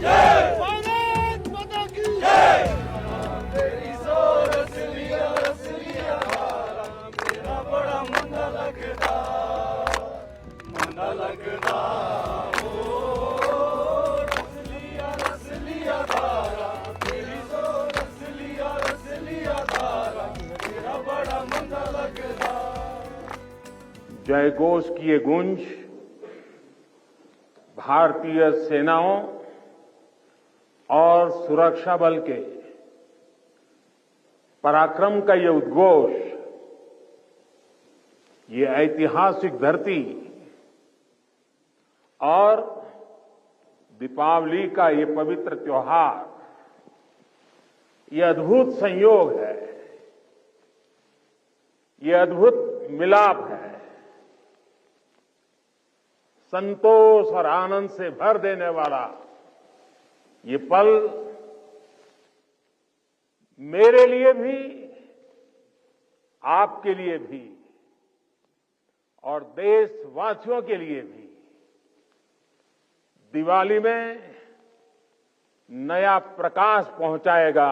भारत माता की जय। तेरी सो रस लिया धारा, तेरा बड़ा मन लगदा हो। रस लिया धारा, तेरी सो रस लिया धारा, तेरा बड़ा मन लगदा। जय घोष की ये गूंज भारतीय सेनाओं और सुरक्षा बल के पराक्रम का ये उद्घोष, ये ऐतिहासिक धरती और दीपावली का ये पवित्र त्योहार, ये अद्भुत संयोग है, ये अद्भुत मिलाप है। संतोष और आनंद से भर देने वाला ये पल मेरे लिए भी, आपके लिए भी और देशवासियों के लिए भी दिवाली में नया प्रकाश पहुंचाएगा,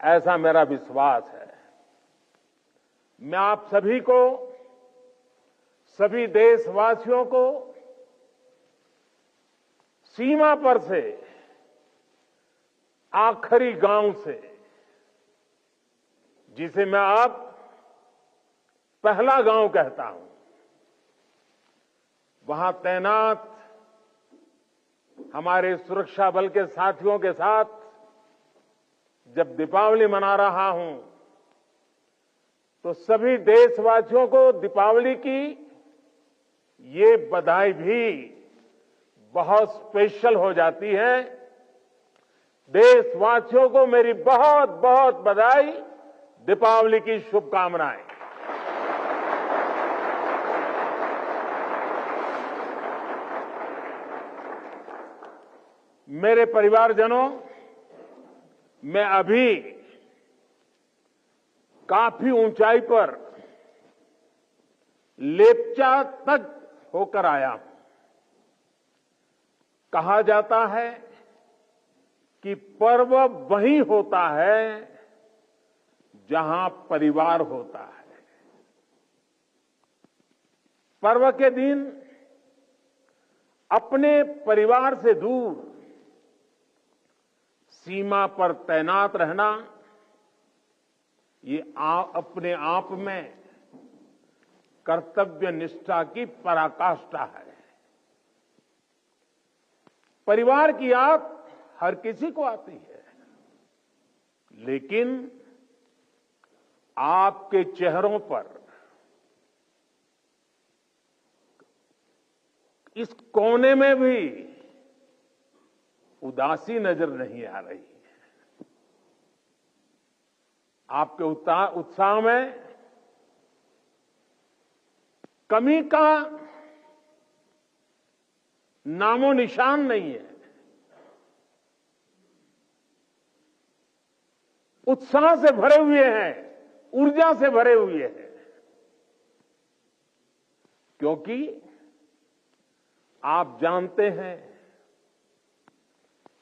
ऐसा मेरा विश्वास है। मैं आप सभी को, सभी देशवासियों को सीमा पर से, आखिरी गांव से, जिसे मैं अब पहला गांव कहता हूं, वहां तैनात हमारे सुरक्षा बल के साथियों के साथ जब दीपावली मना रहा हूं, तो सभी देशवासियों को दीपावली की ये बधाई भी बहुत स्पेशल हो जाती है। देशवासियों को मेरी बहुत बहुत बधाई, दीपावली की शुभकामनाएं। मेरे परिवारजनों, मैं अभी काफी ऊंचाई पर लेप्चा तक होकर आया हूं। कहा जाता है कि पर्व वहीं होता है जहां परिवार होता है। पर्व के दिन अपने परिवार से दूर सीमा पर तैनात रहना, ये अपने आप में कर्तव्य निष्ठा की पराकाष्ठा है। परिवार की याद हर किसी को आती है, लेकिन आपके चेहरों पर इस कोने में भी उदासी नजर नहीं आ रही है। आपके उत्साह में कमी का नामो निशान नहीं है। उत्साह से भरे हुए हैं, ऊर्जा से भरे हुए हैं, क्योंकि आप जानते हैं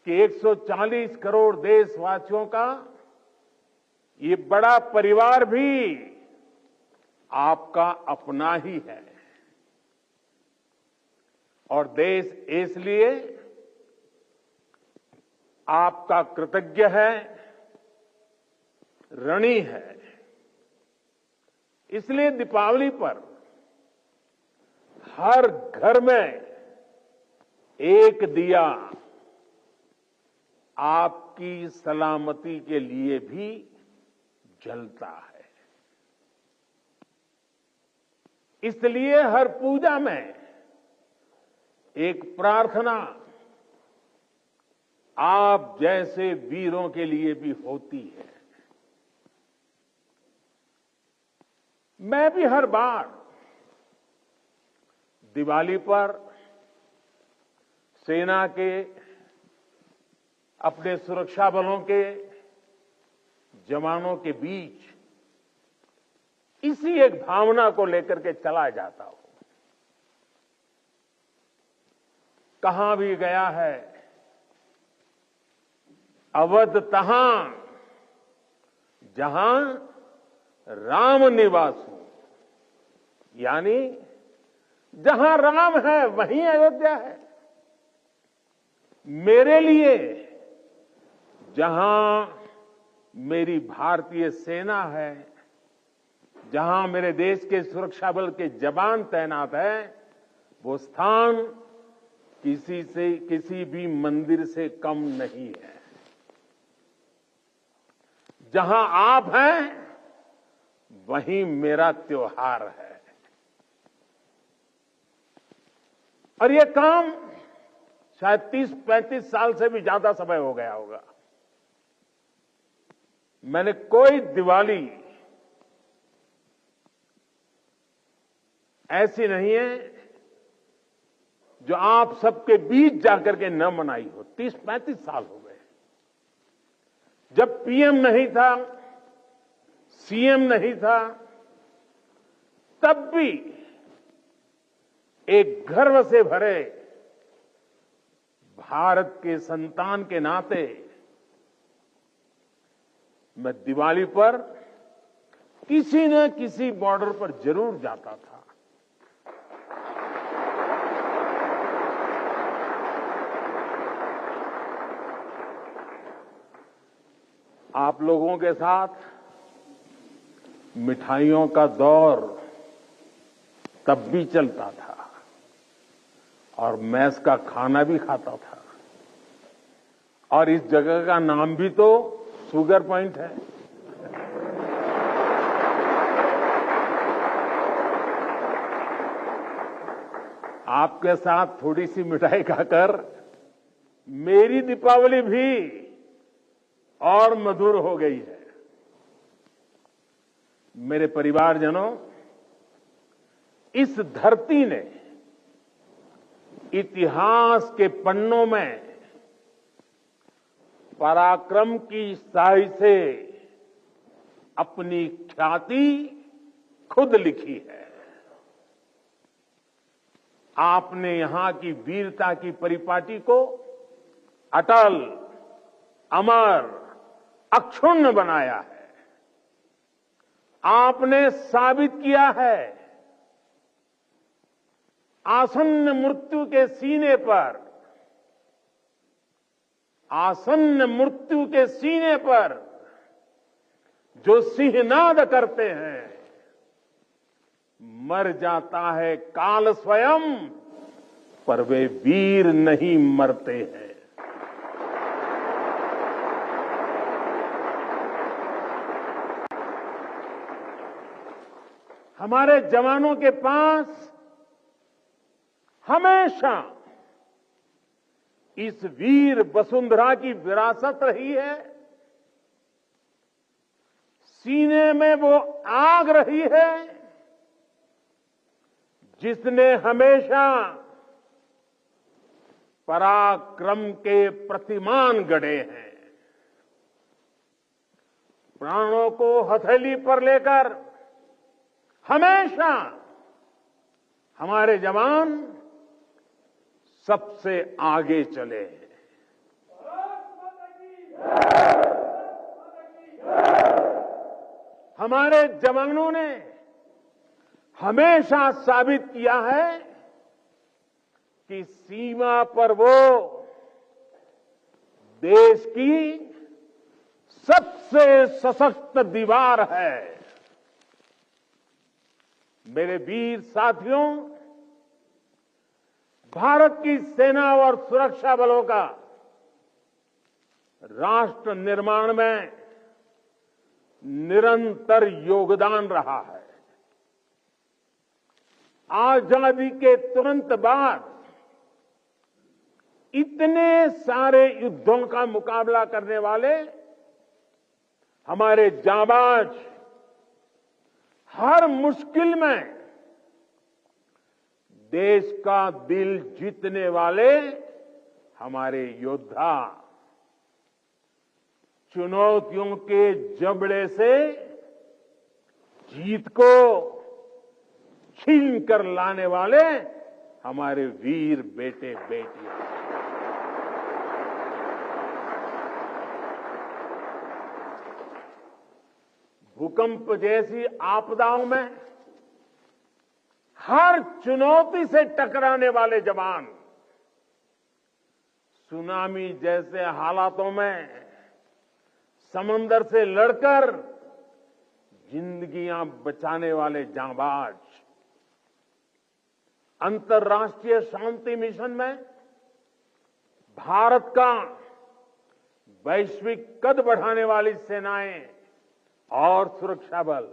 कि 140 करोड़ देशवासियों का ये बड़ा परिवार भी आपका अपना ही है। और देश इसलिए आपका कृतज्ञ है, ऋणी है। इसलिए दीपावली पर हर घर में एक दिया आपकी सलामती के लिए भी जलता है। इसलिए हर पूजा में एक प्रार्थना आप जैसे वीरों के लिए भी होती है। मैं भी हर बार दिवाली पर सेना के, अपने सुरक्षा बलों के जवानों के बीच इसी एक भावना को लेकर के चला जाता हूं। कहां भी गया है अवध तहां जहां राम निवासु, यानी जहां राम है वहीं अयोध्या है। मेरे लिए जहां मेरी भारतीय सेना है, जहां मेरे देश के सुरक्षा बल के जवान तैनात हैं, वो स्थान किसी भी मंदिर से कम नहीं है। जहां आप हैं वहीं मेरा त्योहार है। और ये काम शायद 30-35 साल से भी ज्यादा समय हो गया होगा। मैंने कोई दिवाली ऐसी नहीं है जो आप सबके बीच जाकर के न मनाई हो। 30-35 साल हो गए। जब पीएम नहीं था, सीएम नहीं था, तब भी एक गर्व से भरे भारत के संतान के नाते मैं दिवाली पर किसी न किसी बॉर्डर पर जरूर जाता था। आप लोगों के साथ मिठाइयों का दौर तब भी चलता था और मैस का खाना भी खाता था। और इस जगह का नाम भी तो शुगर पॉइंट है। आपके साथ थोड़ी सी मिठाई खाकर मेरी दीपावली भी और मधुर हो गई है। मेरे परिवारजनों, इस धरती ने इतिहास के पन्नों में पराक्रम की स्याही से अपनी ख्याति खुद लिखी है। आपने यहां की वीरता की परिपाटी को अटल, अमर, अक्षुण्ण बनाया है। आपने साबित किया है आसन्न मृत्यु के सीने पर, आसन्न मृत्यु के सीने पर जो सिंहनाद करते हैं, मर जाता है काल स्वयं, पर वे वीर नहीं मरते हैं। हमारे जवानों के पास हमेशा इस वीर वसुंधरा की विरासत रही है। सीने में वो आग रही है जिसने हमेशा पराक्रम के प्रतिमान गढ़े हैं। प्राणों को हथेली पर लेकर हमेशा हमारे जवान सबसे आगे चले हैं। हमारे जवानों ने हमेशा साबित किया है कि सीमा पर वो देश की सबसे सशक्त दीवार है। मेरे वीर साथियों, भारत की सेना और सुरक्षा बलों का राष्ट्र निर्माण में निरंतर योगदान रहा है। आजादी के तुरंत बाद इतने सारे युद्धों का मुकाबला करने वाले हमारे जांबाज, हर मुश्किल में देश का दिल जीतने वाले हमारे योद्धा चुनौतियों के जबड़े से जीत को छीन कर लाने वाले हमारे वीर बेटे बेटियां। भूकंप जैसी आपदाओं में हर चुनौती से टकराने वाले जवान, सुनामी जैसे हालातों में समंदर से लड़कर जिंदगियां बचाने वाले जांबाज, अंतर्राष्ट्रीय शांति मिशन में भारत का वैश्विक कद बढ़ाने वाली सेनाएं और सुरक्षा बल,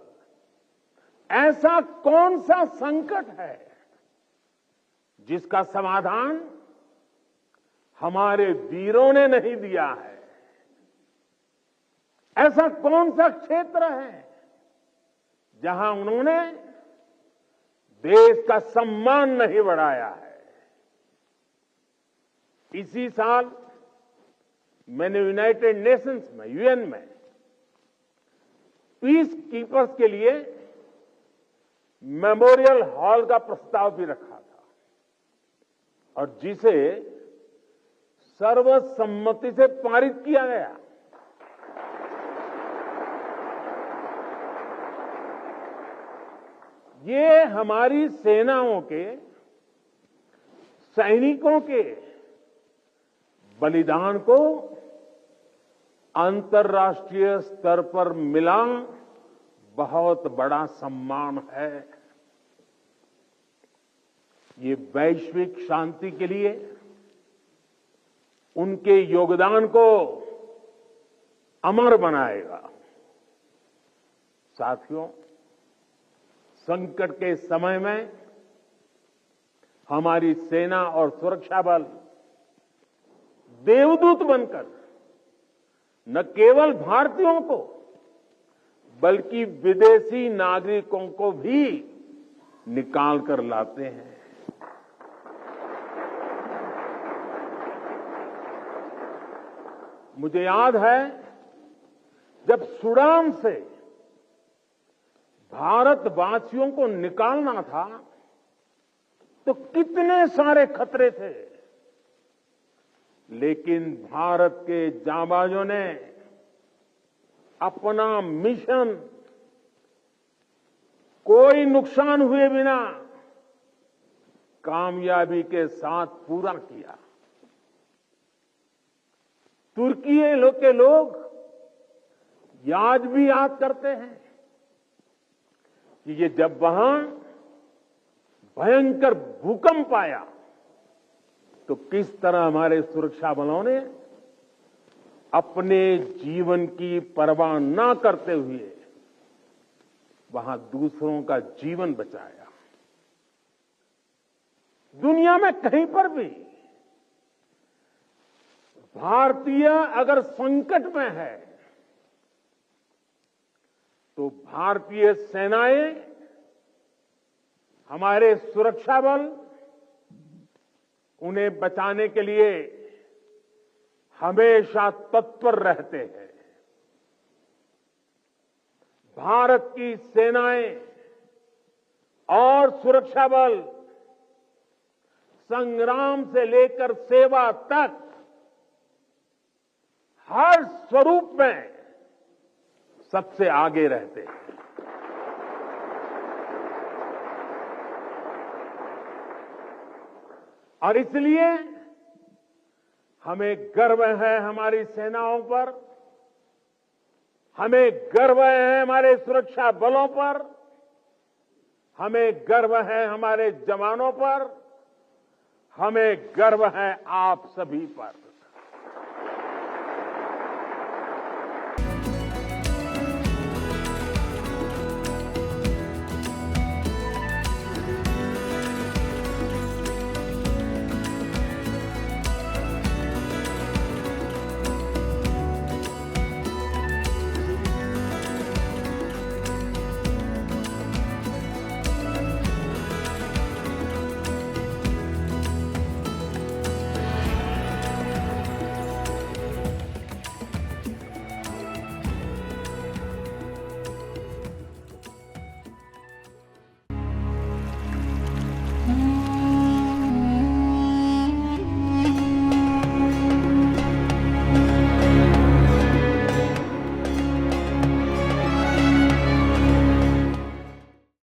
ऐसा कौन सा संकट है जिसका समाधान हमारे वीरों ने नहीं दिया है? ऐसा कौन सा क्षेत्र है जहां उन्होंने देश का सम्मान नहीं बढ़ाया है? इसी साल मैंने यूनाइटेड नेशंस में, यूएन में पीस कीपर्स के लिए मेमोरियल हॉल का प्रस्ताव भी रखा था और जिसे सर्वसम्मति से पारित किया गया। ये हमारी सेनाओं के, सैनिकों के बलिदान को अंतर्राष्ट्रीय स्तर पर मिला बहुत बड़ा सम्मान है। ये वैश्विक शांति के लिए उनके योगदान को अमर बनाएगा। साथियों, संकट के समय में हमारी सेना और सुरक्षा बल देवदूत बनकर न केवल भारतीयों को बल्कि विदेशी नागरिकों को भी निकाल कर लाते हैं। मुझे याद है जब सूडान से भारतवासियों को निकालना था तो कितने सारे खतरे थे, लेकिन भारत के जांबाजों ने अपना मिशन कोई नुकसान हुए बिना कामयाबी के साथ पूरा किया। तुर्की के लोग आज भी याद करते हैं कि ये जब वहां भयंकर भूकंप आया तो किस तरह हमारे सुरक्षा बलों ने अपने जीवन की परवाह न करते हुए वहां दूसरों का जीवन बचाया। दुनिया में कहीं पर भी भारतीय अगर संकट में है तो भारतीय सेनाएं, हमारे सुरक्षा बल उन्हें बचाने के लिए हमेशा तत्पर रहते हैं। भारत की सेनाएं और सुरक्षा बल संग्राम से लेकर सेवा तक हर स्वरूप में सबसे आगे रहते हैं। और इसलिए हमें गर्व है हमारी सेनाओं पर, हमें गर्व है हमारे सुरक्षा बलों पर, हमें गर्व है हमारे जवानों पर, हमें गर्व है आप सभी पर।